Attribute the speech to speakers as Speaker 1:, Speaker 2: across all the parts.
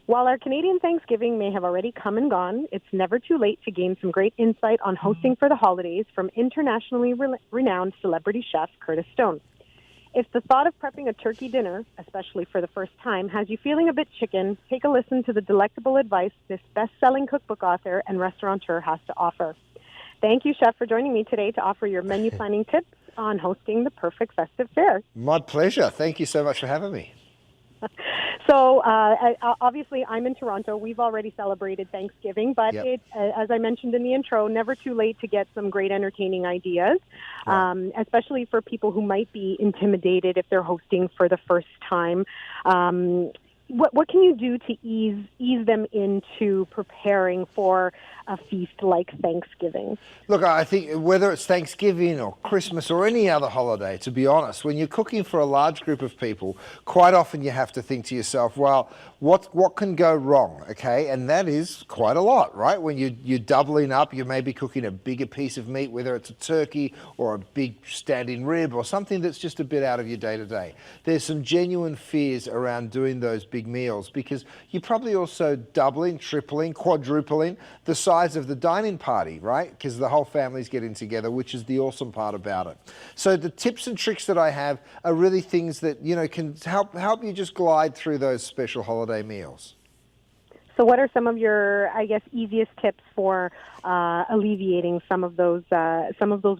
Speaker 1: While our Canadian Thanksgiving may have already come and gone, it's never too late to gain some great insight on hosting for the holidays from internationally renowned celebrity chef Curtis Stone. If the thought of prepping a turkey dinner, especially for the first time, has you feeling a bit chicken, take a listen to the delectable advice this best-selling cookbook author and restaurateur has to offer. Thank you, Chef, for joining me today to offer your menu planning tips on hosting the perfect festive fare.
Speaker 2: My pleasure. Thank you so much for having me.
Speaker 1: So, obviously, I'm in Toronto. We've already celebrated Thanksgiving, but as I mentioned in the intro, never too late to get some great entertaining ideas, especially for people who might be intimidated if they're hosting for the first time. What can you do to ease them into preparing for a feast like Thanksgiving?
Speaker 2: Look, I think whether it's Thanksgiving or Christmas or any other holiday, to be honest, when you're cooking for a large group of people, quite often you have to think to yourself, well, what can go wrong, okay? And that is quite a lot, right? When you're doubling up, you may be cooking a bigger piece of meat, whether it's a turkey or a big standing rib or something that's just a bit out of your day-to-day. There's some genuine fears around doing those big meals because you're probably also doubling, tripling, quadrupling the size of the dining party, right? Because the whole family's getting together, which is the awesome part about it. So the tips and tricks that I have are really things that, you know, can help you just glide through those special holiday meals.
Speaker 1: So what are some of your, I guess, easiest tips for alleviating some of those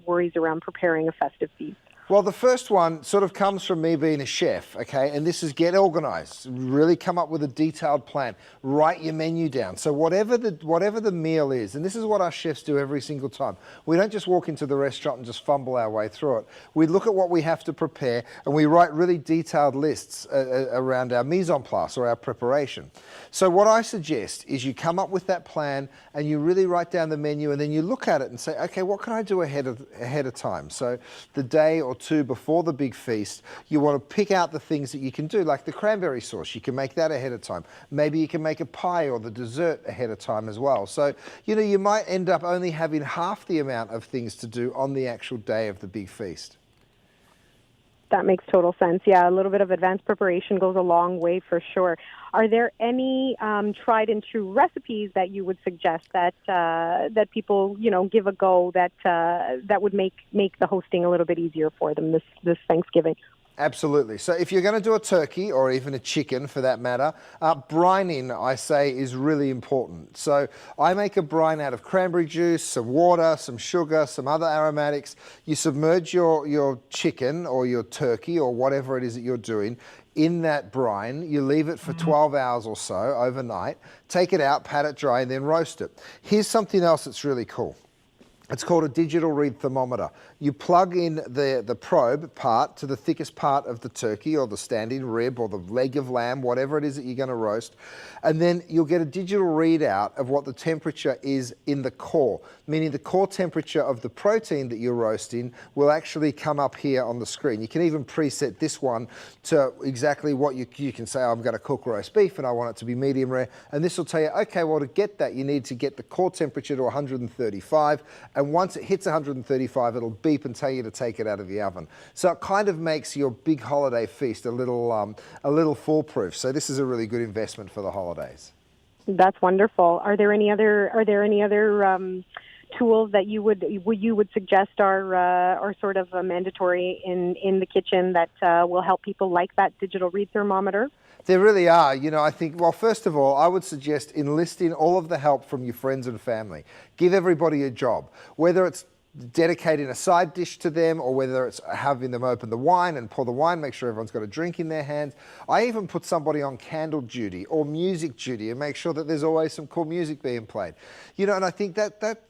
Speaker 1: worries around preparing a festive feast?
Speaker 2: Well, the first one sort of comes from me being a chef, okay? And this is get organized, really come up with a detailed plan, write your menu down. So whatever the meal is, and this is what our chefs do every single time. We don't just walk into the restaurant and just fumble our way through it. We look at what we have to prepare and we write really detailed lists around our mise en place or our preparation. So what I suggest is you come up with that plan and you really write down the menu and then you look at it and say, okay, what can I do ahead of time? So the day or two before the big feast, you want to pick out the things that you can do, like the cranberry sauce. You can make that ahead of time. Maybe you can make a pie or the dessert ahead of time as well. So, you know, you might end up only having half the amount of things to do on the actual day of the big feast.
Speaker 1: That makes total sense. Yeah, a little bit of advanced preparation goes a long way for sure. Are there any tried and true recipes that you would suggest that that people, you know, give a go that would make the hosting a little bit easier for them this Thanksgiving?
Speaker 2: Absolutely. So if you're going to do a turkey or even a chicken for that matter, brining, I say, is really important. So I make a brine out of cranberry juice, some water, some sugar, some other aromatics. You submerge your chicken or your turkey or whatever it is that you're doing in that brine. You leave it for 12 hours or so overnight. Take it out, pat it dry, and then roast it. Here's something else that's really cool. It's called a digital reed thermometer. You plug in the probe part to the thickest part of the turkey or the standing rib or the leg of lamb, whatever it is that you're going to roast, and then you'll get a digital readout of what the temperature is in the core, meaning the core temperature of the protein that you're roasting will actually come up here on the screen. You can even preset this one to exactly what you can say, I'm going to cook roast beef and I want it to be medium rare, and this will tell you, okay, well, to get that, you need to get the core temperature to 135, and once it hits 135, it'll beep and tell you to take it out of the oven. So it kind of makes your big holiday feast a little foolproof. So this is a really good investment for the holidays.
Speaker 1: That's wonderful. Are there any other tools that you would suggest are sort of mandatory in the kitchen that will help people like that digital read thermometer?
Speaker 2: There really are. You know, I think, well, first of all, I would suggest enlisting all of the help from your friends and family. Give everybody a job, whether it's dedicating a side dish to them or whether it's having them open the wine and pour the wine, make sure everyone's got a drink in their hands. I even put somebody on candle duty or music duty and make sure that there's always some cool music being played. You know, and I think that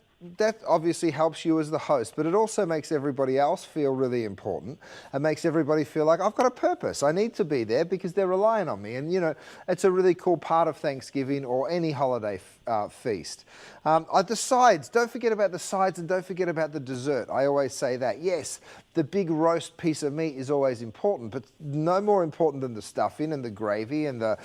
Speaker 2: obviously helps you as the host, but it also makes everybody else feel really important and makes everybody feel like I've got a purpose. I need to be there because they're relying on me. And, you know, it's a really cool part of Thanksgiving or any holiday feast. The sides, don't forget about the sides and don't forget about the dessert. I always say that. Yes, the big roast piece of meat is always important, but no more important than the stuffing and the gravy and the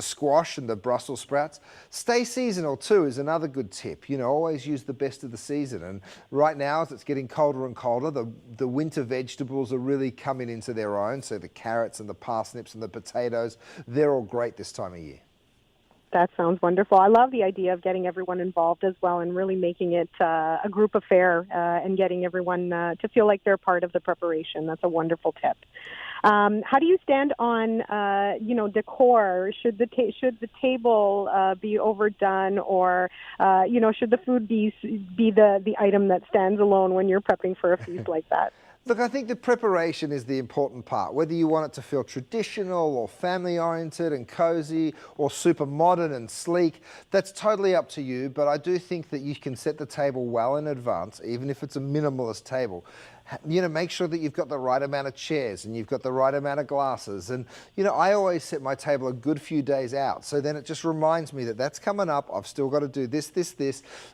Speaker 2: squash and the Brussels sprouts. Stay seasonal too is another good tip. You know, always use the best of the season. And right now, as it's getting colder and colder, the winter vegetables are really coming into their own. So the carrots and the parsnips and the potatoes, they're all great this time of year.
Speaker 1: That sounds wonderful. I love the idea of getting everyone involved as well and really making it a group affair and getting everyone to feel like they're part of the preparation. That's a wonderful tip. How do you stand on, decor? Should the table be overdone, or should the food be the item that stands alone when you're prepping for a feast like that?
Speaker 2: Look, I think the preparation is the important part. Whether you want it to feel traditional or family-oriented and cozy or super modern and sleek, that's totally up to you. But I do think that you can set the table well in advance, even if it's a minimalist table. Make sure that you've got the right amount of chairs and you've got the right amount of glasses. And, I always set my table a good few days out. So then it just reminds me that that's coming up. I've still got to do this.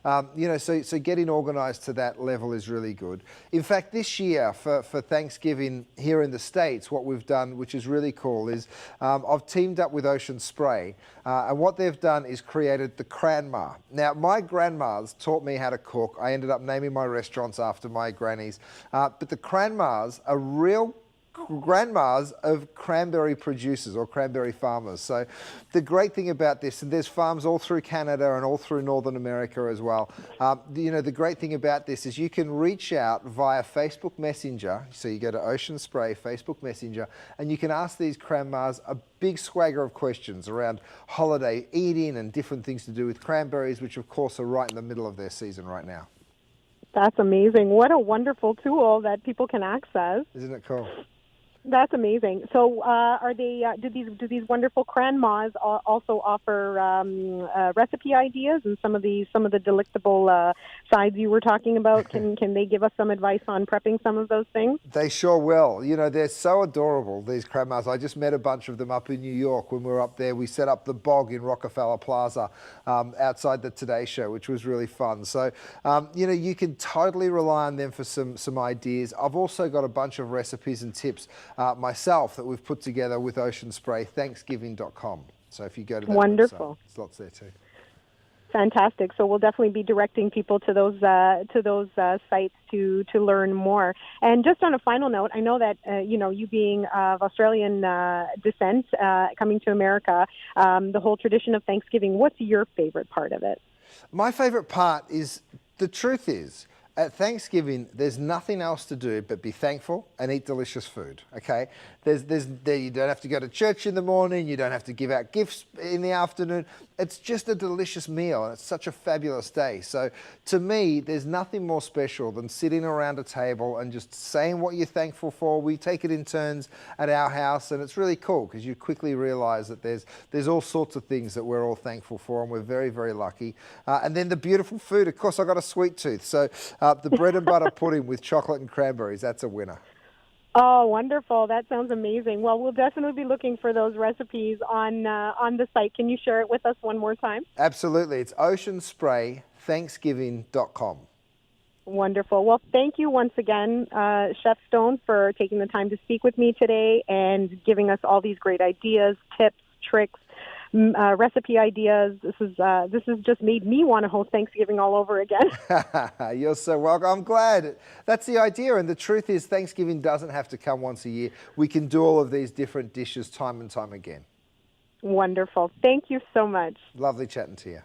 Speaker 2: So getting organized to that level is really good. In fact, this year for Thanksgiving here in the States, what we've done, which is really cool, is I've teamed up with Ocean Spray. And what they've done is created the Cranmar. Now, my grandmas taught me how to cook. I ended up naming my restaurants after my grannies. But the Cranmars are real grandmas of cranberry producers or cranberry farmers. So the great thing about this, and there's farms all through Canada and all through Northern America as well. The great thing about this is you can reach out via Facebook Messenger. So you go to Ocean Spray, Facebook Messenger, and you can ask these cranmars a big swagger of questions around holiday eating and different things to do with cranberries, which of course are right in the middle of their season right now.
Speaker 1: That's amazing. What a wonderful tool that people can access.
Speaker 2: Isn't it cool?
Speaker 1: That's amazing. So, are they? Do these wonderful cranmas also offer recipe ideas and some of the delectable sides you were talking about? Can they give us some advice on prepping some of those things?
Speaker 2: They sure will. They're so adorable, these cranmars. I just met a bunch of them up in New York when we were up there. We set up the bog in Rockefeller Plaza outside the Today Show, which was really fun. So, you can totally rely on them for some ideas. I've also got a bunch of recipes and tips myself that we've put together with Ocean Spray, Thanksgiving.com. So if you go to that
Speaker 1: wonderful
Speaker 2: website, there's lots there too.
Speaker 1: Fantastic. So we'll definitely be directing people to those sites to learn more. And just on a final note, I know that you being of Australian descent, coming to America, the whole tradition of Thanksgiving. What's your favorite part of it?
Speaker 2: My favorite part is the truth is, at Thanksgiving, there's nothing else to do but be thankful and eat delicious food, okay? You don't have to go to church in the morning, you don't have to give out gifts in the afternoon. It's just a delicious meal, and it's such a fabulous day. So to me, there's nothing more special than sitting around a table and just saying what you're thankful for. We take it in turns at our house, and it's really cool because you quickly realize that there's all sorts of things that we're all thankful for, and we're very, very lucky. And then the beautiful food. Of course, I've got a sweet tooth, so the bread and butter pudding with chocolate and cranberries, that's a winner.
Speaker 1: Oh, wonderful. That sounds amazing. Well, we'll definitely be looking for those recipes on the site. Can you share it with us one more time?
Speaker 2: Absolutely. It's Ocean Spray, Thanksgiving.com.
Speaker 1: Wonderful. Well, thank you once again, Chef Stone, for taking the time to speak with me today and giving us all these great ideas, tips, tricks, recipe ideas. This has just made me want to host Thanksgiving all over again.
Speaker 2: You're so welcome. I'm glad. That's the idea. And the truth is, Thanksgiving doesn't have to come once a year. We can do all of these different dishes time and time again.
Speaker 1: Wonderful. Thank you so much.
Speaker 2: Lovely chatting to you.